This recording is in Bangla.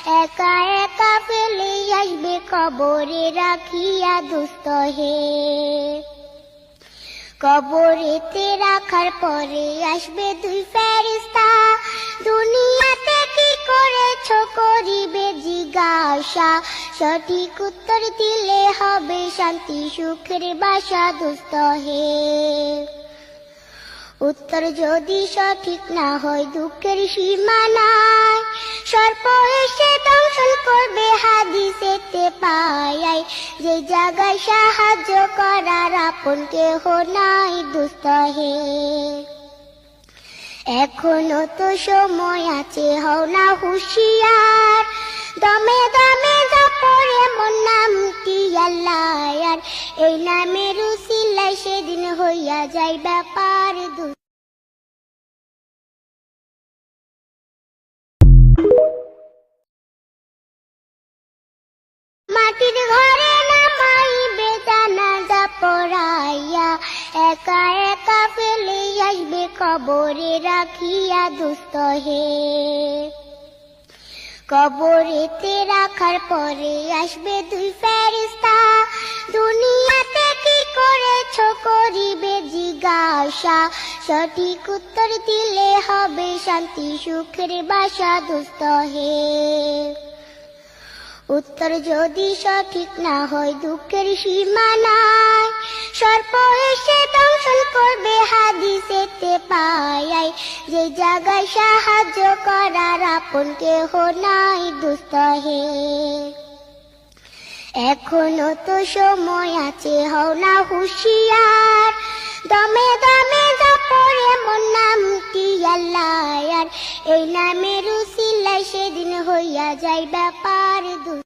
একা একা ফেলে আসবে কবরে রাখিয়া দুস্থ হে। কবরেতে রাখার পরে আসবে দুই ফেরেশতা, দুনিয়াতে কি করেছো করিবে জিজ্ঞাসা, সঠিক উত্তর দিলে হবে শান্তি সুখের বাসা দুস্থ হে। উত্তর যদি সঠিক না হয় দুঃখের সীমা নাই, সর্প এসে দংশন করবে হাদিসেতে পাই, যে জায়গায় সাহায্য করার আপন কেহ নাই দুস্থ হে। এখনো তো সময় আছে, হও না হুঁশিয়ার, দমে দমে জপরে মন নামটি আল্লাহ, আর এই নামের উসিলায় সেদিন হইয়া যায় ব্যাপার দুস্থ। মাটির ঘরে নামাইবে জানাজা পড়াইয়া, একা একা ফেলে আসবে কবরে রাখিয়া দুস্থ হে। কবরেতে রাখার পরে আসবে দুই ফেরেশতা, দুনিয়াতে কি করেছো করিবে জিজ্ঞাসা, সঠিক উত্তর দিলে হবে শান্তি সুখের বাসা দুস্থ হে। উত্তর যদি সঠিক না হয় দুঃখের সীমা নাই, সর্প এসে দংশন করবে হাদিসেতে পাই, যে জায়গায় সাহায্য করার আপন কেহ নাই দুস্থ হে। এখনো তো সময় আছে, হও না হুঁশিয়ার, দমে দমে জপরে মন নামটি আল্লাহ, আর এই নামের উসিলায় সেদিন হইয়া যায় ব্যাপার দুস্থ।